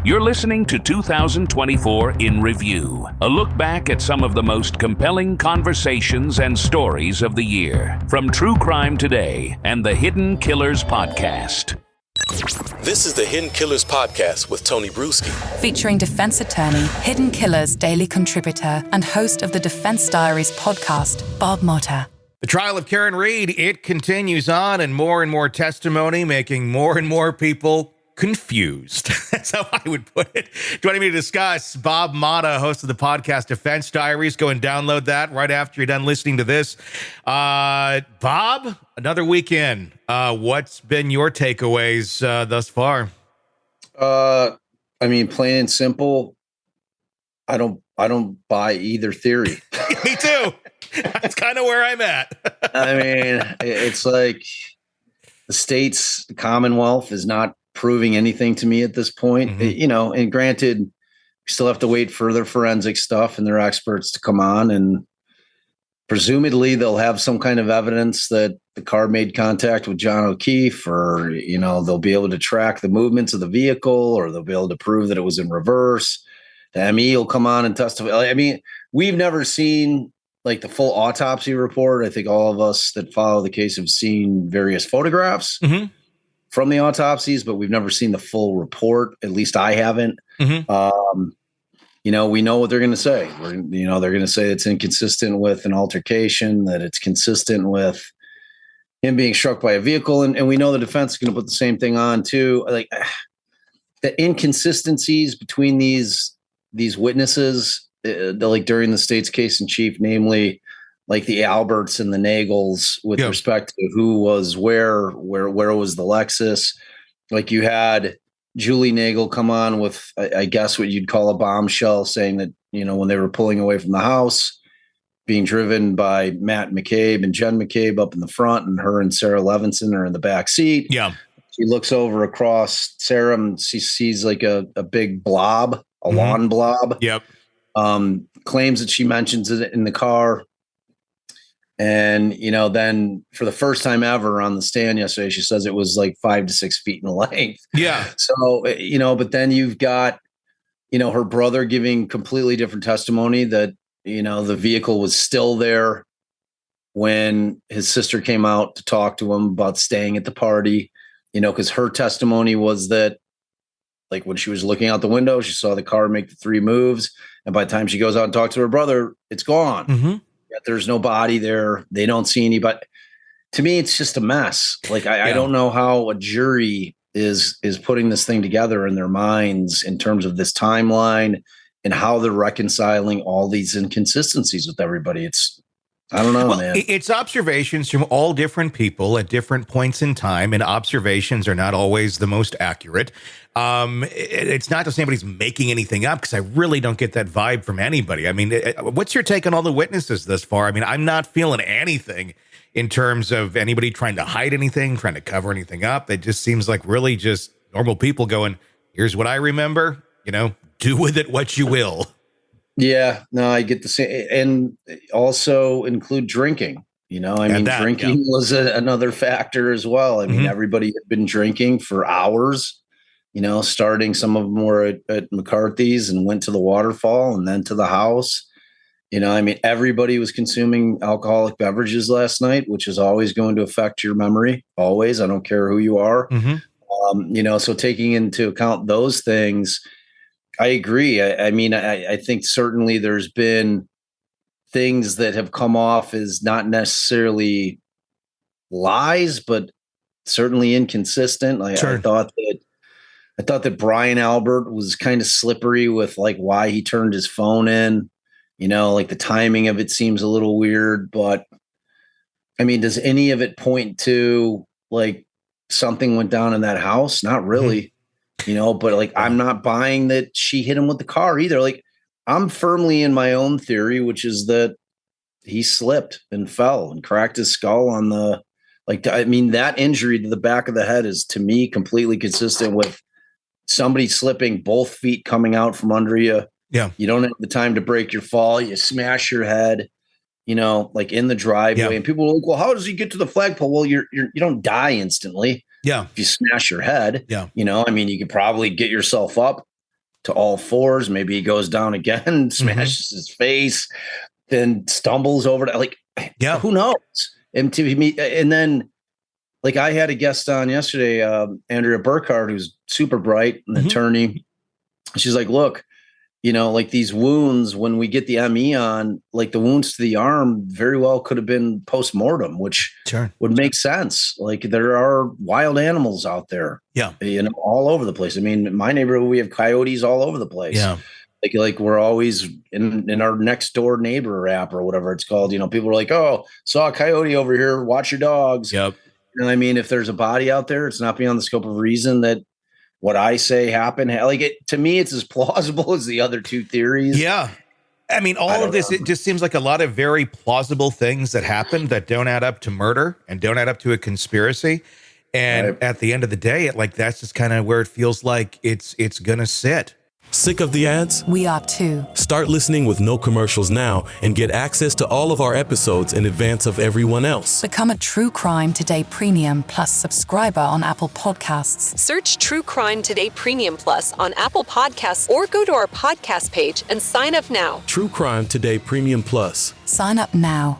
You're listening to 2024 in Review, a look back at some of the most compelling conversations and stories of the year, from True Crime Today and the Hidden Killers Podcast. This is the Hidden Killers Podcast with Tony Brueski. Featuring defense attorney, Hidden Killers daily contributor, and host of the Defense Diaries podcast, Bob Motta. The trial of Karen Read, it continues on, and more testimony, making more and more people confused. That's how I would put it. Joining me to discuss, Bob Motta, host of the podcast Defense Diaries. Go and download that right after you're done listening to this. Bob, another weekend. What's been your takeaways thus far? Plain and simple, I don't buy either theory. Me too. That's kind of where I'm at. It's like the Commonwealth is not proving anything to me at this point. Mm-hmm. And granted, we still have to wait for their forensic stuff and their experts to come on, and presumably they'll have some kind of evidence that the car made contact with John O'Keefe, or, they'll be able to track the movements of the vehicle, or they'll be able to prove that it was in reverse. The ME will come on and testify. We've never seen like the full autopsy report. I think all of us that follow the case have seen various photographs from the autopsies, but we've never seen the full report. At least I haven't. Mm-hmm. We know what they're going to say. They're going to say it's inconsistent with an altercation, that it's consistent with him being struck by a vehicle. And we know the defense is going to put the same thing on too. Like the inconsistencies between these witnesses, like during the state's case in chief, namely like the Alberts and the Nagels with respect to who was where was the Lexus. Like you had Julie Nagel come on with, I guess what you'd call a bombshell, saying that, when they were pulling away from the house, being driven by Matt McCabe and Jen McCabe up in the front, and her and Sarah Levinson are in the back seat. Yeah. She looks over across Sarah and she sees like a big blob, a lawn blob. Yep. Claims that she mentions it in the car. And, then for the first time ever on the stand yesterday, she says it was like 5 to 6 feet in length. Yeah. So, but then you've got, her brother giving completely different testimony that, the vehicle was still there when his sister came out to talk to him about staying at the party, because her testimony was that, like, when she was looking out the window, she saw the car make the 3 moves. And by the time she goes out and talks to her brother, it's gone. Mm-hmm. There's no body there. They don't see anybody. To me, it's just a mess. Like, I don't know how a jury is putting this thing together in their minds in terms of this timeline and how they're reconciling all these inconsistencies with everybody. I don't know, man. It's observations from all different people at different points in time, and observations are not always the most accurate. It's not that anybody's making anything up, because I really don't get that vibe from anybody. What's your take on all the witnesses thus far? I'm not feeling anything in terms of anybody trying to hide anything, trying to cover anything up. It just seems like really just normal people going, here's what I remember, do with it what you will. Yeah, no, I get the same. And also include drinking, drinking was another factor as well. Everybody had been drinking for hours, starting, some of them were at McCarthy's and went to the waterfall and then to the house. Everybody was consuming alcoholic beverages last night, which is always going to affect your memory. Always. I don't care who you are. Mm-hmm. So taking into account those things, I agree. I think certainly there's been things that have come off as not necessarily lies, but certainly inconsistent. Sure. I thought that Brian Albert was kind of slippery with like why he turned his phone in. Like the timing of it seems a little weird, but does any of it point to like something went down in that house? Not really. Mm-hmm. But like, I'm not buying that she hit him with the car either. Like, I'm firmly in my own theory, which is that he slipped and fell and cracked his skull on that injury to the back of the head is, to me, completely consistent with somebody slipping, both feet coming out from under you. Yeah. You don't have the time to break your fall. You smash your head, like in the driveway. Yeah. And people are like, well, how does he get to the flagpole? Well, you don't die instantly. Yeah. If you smash your head, you could probably get yourself up, to all fours. Maybe he goes down again, smashes his face, then stumbles over to, like, who knows? And then, like, I had a guest on yesterday, Andrea Burkhardt, who's super bright, an attorney. She's like, look, you know, like these wounds, when we get the ME on, like the wounds to the arm very well could have been post-mortem, which would make sense. Like, there are wild animals out there, you know, all over the place. I mean, in my neighborhood, we have coyotes all over the place. Yeah. Like we're always in our next door neighbor app or whatever it's called. You know, people are like, oh, saw a coyote over here. Watch your dogs. Yep. You know what I mean? If there's a body out there, it's not beyond the scope of reason that what I say happened. Like, to me, it's as plausible as the other two theories. Yeah. I mean, all of this, it just seems like a lot of very plausible things that happened that don't add up to murder and don't add up to a conspiracy. And at the end of the day, that's just kind of where it feels like it's going to sit. Sick of the ads? We are too. Start listening with no commercials now and get access to all of our episodes in advance of everyone else. Become a True Crime Today Premium Plus subscriber on Apple Podcasts. Search True Crime Today Premium Plus on Apple Podcasts or go to our podcast page and sign up now. True Crime Today Premium Plus. Sign up now.